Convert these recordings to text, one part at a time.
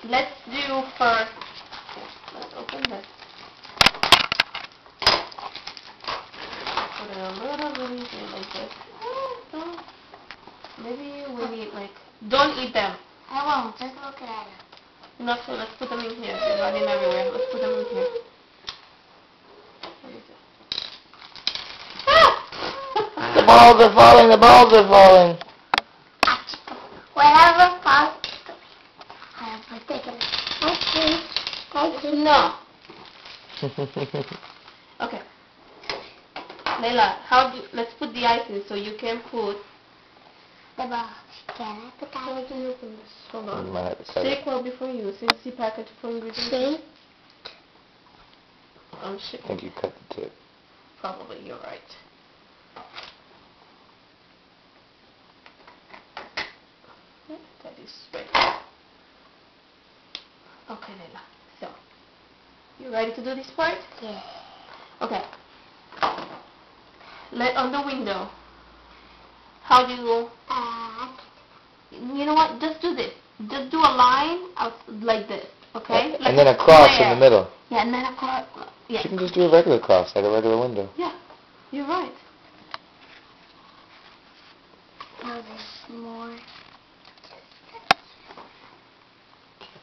let's do first. Let's open this. Put it a little easier like this. Don't. Maybe we need like. Don't eat them. I won't. Just look at it. No, so let's put them in here. They're running everywhere. Let's put them in here. The balls are falling, the balls are falling. Whatever falls, I will take it. Okay. No. Okay. Layla, let's put the ice in so you can put The balls. Can I put How that? do you open this? Hold on. You might have to cut Shake it. well before you use. See package for ingredients. See? I'm I shaking. think you cut the tip. Probably, you're right. Yeah, that is right. Okay, Layla. So, you ready to do this part? Yeah. Okay. Let on the window. How do you? You know what? Just do this. Just do a line out like this. Okay? Like And then a cross in the square. middle. Yeah, and then a cross. Yeah. You can just do a regular cross, like a regular window. Yeah, you're right. Now there's more.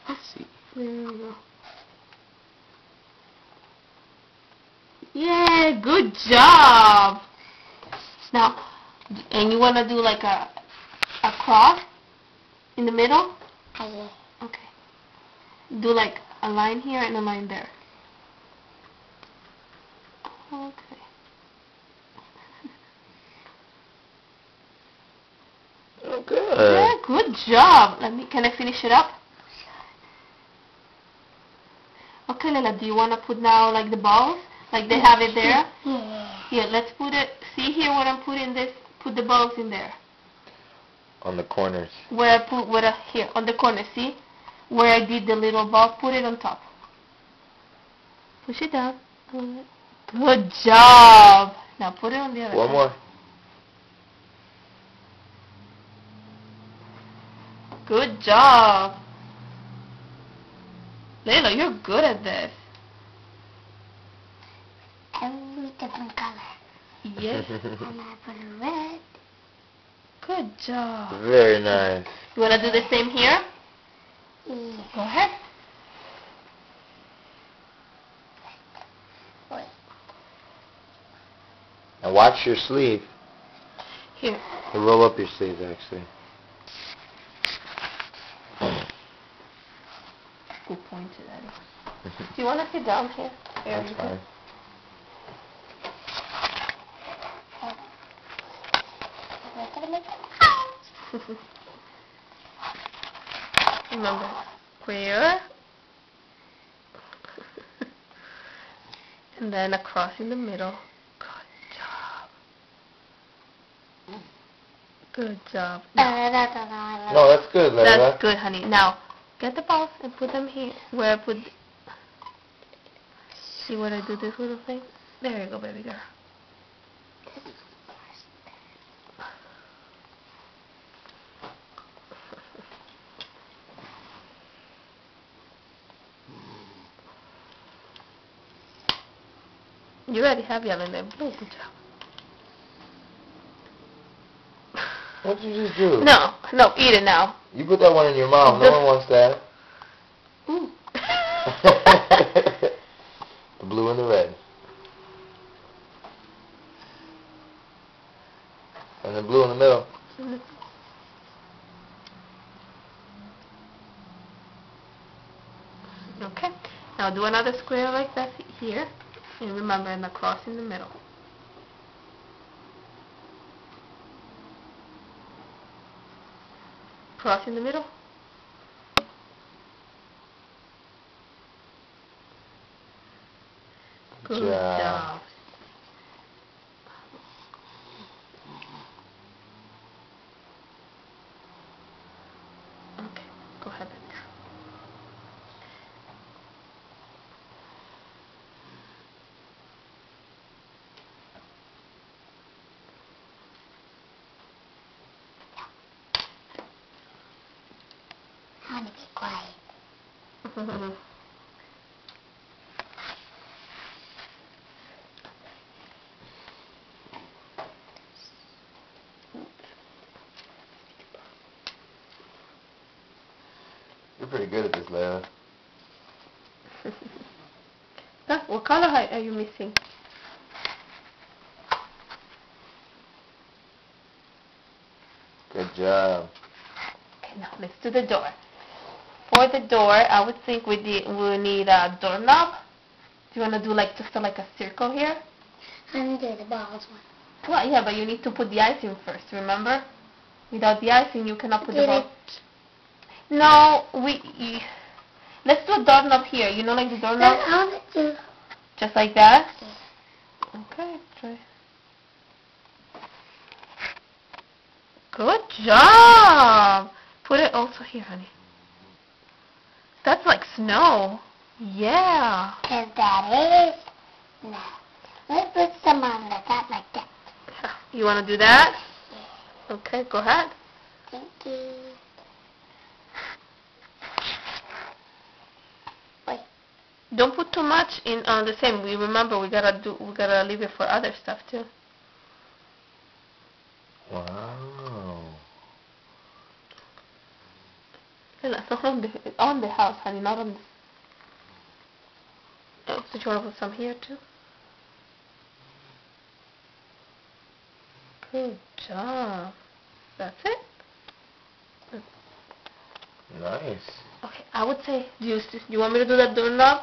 Let's see. There we go. Yeah, good job. Now, and you want to do like a cross in the middle? Yeah. Okay. Do like a line here and a line there. Okay. Oh, good. Yeah, good job. Can I finish it up? Okay, Layla, do you want to put now like the balls? Like they have it there? Yeah. Here, let's put it, see here what I'm putting this, put the balls in there. On the corners. Where I put, here, on the corner, see? Where I did the little ball, put it on top. Push it down. Good job. Now put it on the other One side. more. Good job. Layla, you're good at this. Every different color. Yes. And I put a red. Good job. Very nice. You want to do the same here? Yeah. Go ahead. Wait. Now watch your sleeve. Here. You roll up your sleeve, actually. Good point to that. Do you want to sit down here? There That's you go. fine. Remember, square. And then across in the middle. Good job. Good job. Now, No, that's good, Layla. that's good, honey. Now, get the balls and put them here. Where I put... See what I do this little thing? There you go, baby girl. You already have yellow and blue. Good job. What did you just do? No, eat it now. You put that one in your mouth. No one wants that. Ooh. The blue and the red. And the blue in the middle. Okay. Now do another square like that here. And remember, and a cross in the middle. Cross in the middle. Good job. Okay, go ahead. I want to be quiet. You're pretty good at this, Layla. What color are you missing? Good job. Okay, now let's do the door. For the door, I would think we need a doorknob. Do you want to do like just like a circle here? I'm doing the balls one. Well, yeah, but you need to put the icing first, remember? Without the icing, you cannot put the ball. No, let's do a doorknob here. You know, like the doorknob? I want to. Just like that? Okay, try. Good job! Put it also here, honey. That's like snow. Yeah. Because that is snow. Let's put some on the top like that. You want to do that? Okay, go ahead. Thank you. Wait. Don't put too much in on the same. We remember we gotta leave it for other stuff too. Wow. It's on the house, honey, not on the... Oh, so you want to put some here too? Good job. That's it? Nice. Okay, I would say, do you want me to do that doorknob?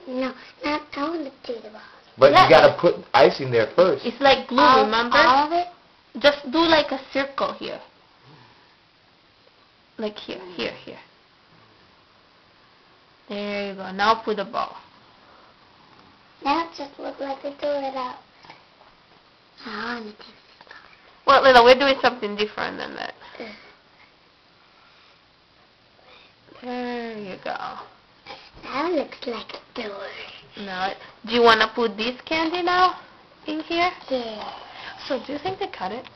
No, not, I want to do the balls. But Yeah. you gotta put icing there first. It's like glue, remember? All of it? Just do like a circle here. Like here. There you go. Now put the ball. Now it just looks like we threw it out. I want to do this. Well, Lila, we're doing something different than that. There you go. That looks like a door. Now, do you want to put this candy now in here? Yeah. So, do you think they cut it?